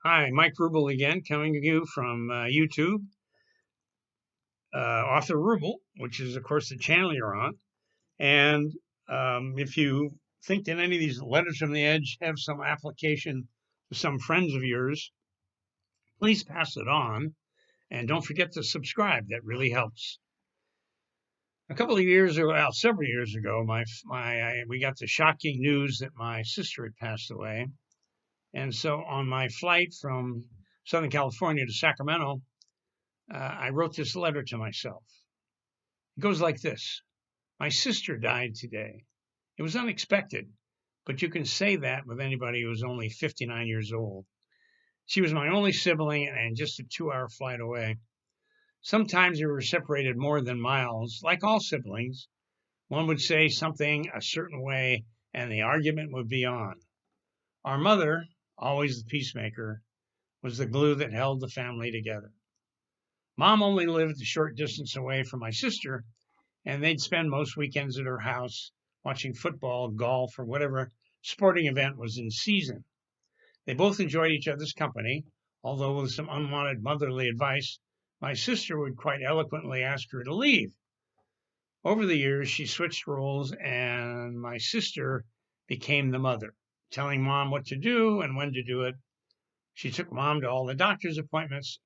Hi, Mike Rubel again, coming to you from YouTube, Author Rubel, which is, of course, the channel you're on. And if you think that any of these letters from the edge have some application to some friends of yours, please pass it on. And don't forget to subscribe. That really helps. A couple of years ago, well, several years ago, we got the shocking news that my sister had passed away. And so on my flight from Southern California to Sacramento, I wrote this letter to myself. It goes like this. My sister died today. It was unexpected, but you can say that with anybody who's only 59 years old. She was my only sibling and just a 2-hour flight away. Sometimes we were separated more than miles. Like all siblings, one would say something a certain way and the argument would be on. Our mother, always the peacemaker, was the glue that held the family together. Mom only lived a short distance away from my sister, and they'd spend most weekends at her house watching football, golf, or whatever sporting event was in season. They both enjoyed each other's company, although with some unwanted motherly advice, my sister would quite eloquently ask her to leave. Over the years, she switched roles, and my sister became the mother, telling mom what to do and when to do it. She took mom to all the doctor's appointments,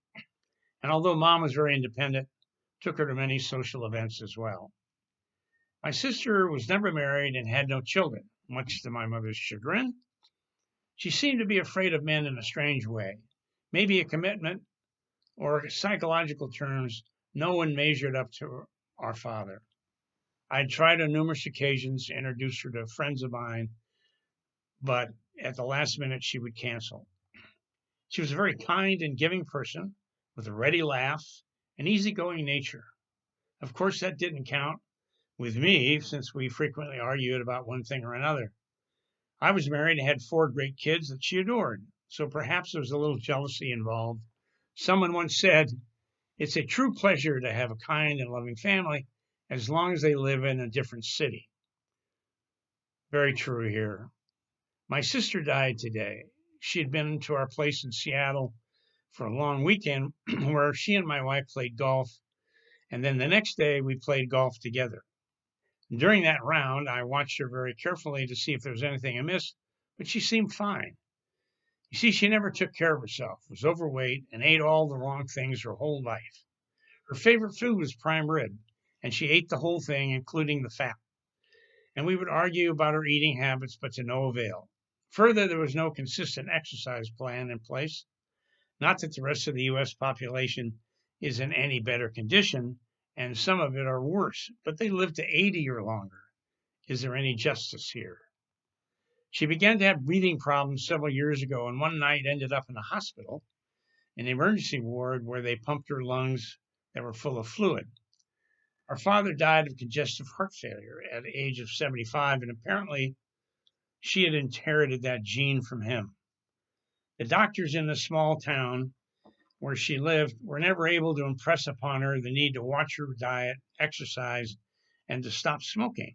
and although mom was very independent, took her to many social events as well. My sister was never married and had no children, much to my mother's chagrin. She seemed to be afraid of men in a strange way, maybe a commitment, or in psychological terms, no one measured up to our father. I'd tried on numerous occasions to introduce her to friends of mine, but at the last minute she would cancel. She was a very kind and giving person with a ready laugh and easygoing nature. Of course, that didn't count with me since we frequently argued about one thing or another. I was married and had 4 great kids that she adored, so perhaps there was a little jealousy involved. Someone once said, it's a true pleasure to have a kind and loving family as long as they live in a different city. Very true here. My sister died today. She had been to our place in Seattle for a long weekend where she and my wife played golf, and then the next day we played golf together. During that round, I watched her very carefully to see if there was anything amiss, but she seemed fine. You see, she never took care of herself, was overweight, and ate all the wrong things her whole life. Her favorite food was prime rib, and she ate the whole thing, including the fat. And we would argue about her eating habits, but to no avail. Further, there was no consistent exercise plan in place. Not that the rest of the U.S. population is in any better condition, and some of it are worse, but they live to 80 or longer. Is there any justice here? She began to have breathing problems several years ago, and one night ended up in a hospital, an emergency ward where they pumped her lungs that were full of fluid. Our father died of congestive heart failure at the age of 75, and apparently she had inherited that gene from him. The doctors in the small town where she lived were never able to impress upon her the need to watch her diet, exercise, and to stop smoking.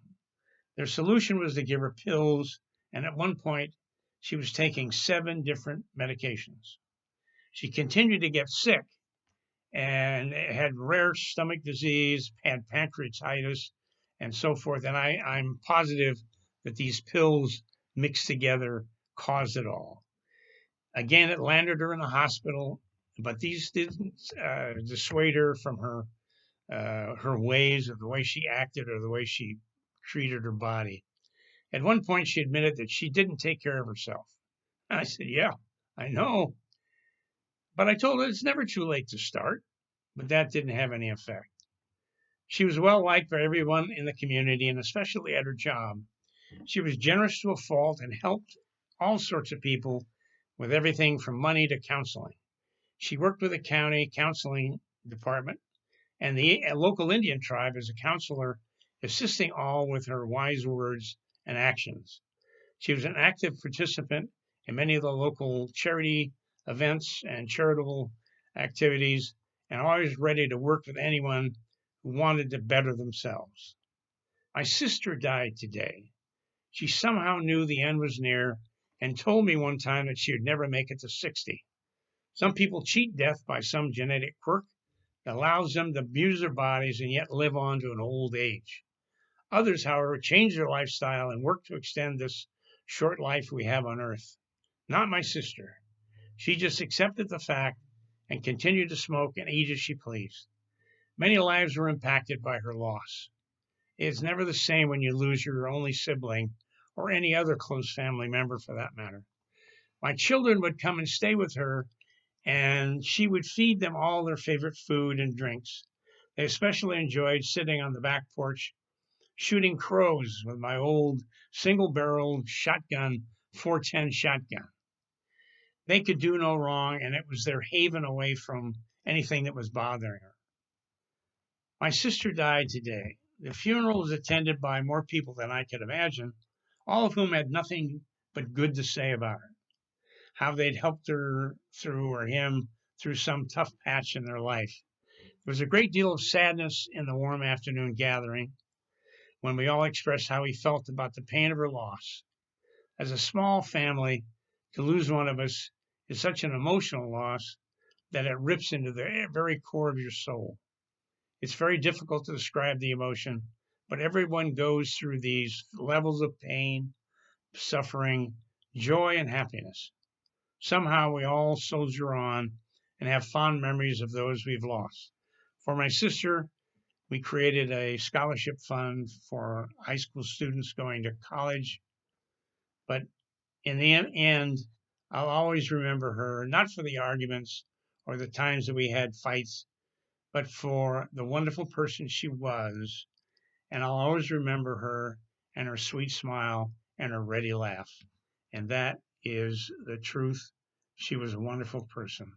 Their solution was to give her pills, and at one point, she was taking 7 different medications. She continued to get sick and had rare stomach disease, had pancreatitis, and so forth. And I'm positive that these pills mixed together caused it all. Again, it landed her in the hospital, but these didn't dissuade her from her ways or the way she acted or the way she treated her body. At one point, she admitted that she didn't take care of herself. And I said, yeah, I know. But I told her it's never too late to start, but that didn't have any effect. She was well liked by everyone in the community and especially at her job. She was generous to a fault and helped all sorts of people with everything from money to counseling. She worked with the county counseling department and the local Indian tribe as a counselor, assisting all with her wise words and actions. She was an active participant in many of the local charity events and charitable activities, and always ready to work with anyone who wanted to better themselves. My sister died today. She somehow knew the end was near and told me one time that she would never make it to 60. Some people cheat death by some genetic quirk that allows them to abuse their bodies and yet live on to an old age. Others, however, change their lifestyle and work to extend this short life we have on earth. Not my sister. She just accepted the fact and continued to smoke and eat as she pleased. Many lives were impacted by her loss. It's never the same when you lose your only sibling or any other close family member for that matter. My children would come and stay with her, and she would feed them all their favorite food and drinks. They especially enjoyed sitting on the back porch shooting crows with my old single barreled shotgun, 410 shotgun. They could do no wrong, and it was their haven away from anything that was bothering her. My sister died today. The funeral was attended by more people than I could imagine, all of whom had nothing but good to say about her, how they'd helped her through or him through some tough patch in their life. There was a great deal of sadness in the warm afternoon gathering when we all expressed how we felt about the pain of her loss. As a small family, to lose one of us is such an emotional loss that it rips into the very core of your soul. It's very difficult to describe the emotion, but everyone goes through these levels of pain, suffering, joy, and happiness. Somehow we all soldier on and have fond memories of those we've lost. For my sister, we created a scholarship fund for high school students going to college, but in the end, I'll always remember her, not for the arguments or the times that we had fights, but for the wonderful person she was. And I'll always remember her and her sweet smile and her ready laugh. And that is the truth. She was a wonderful person.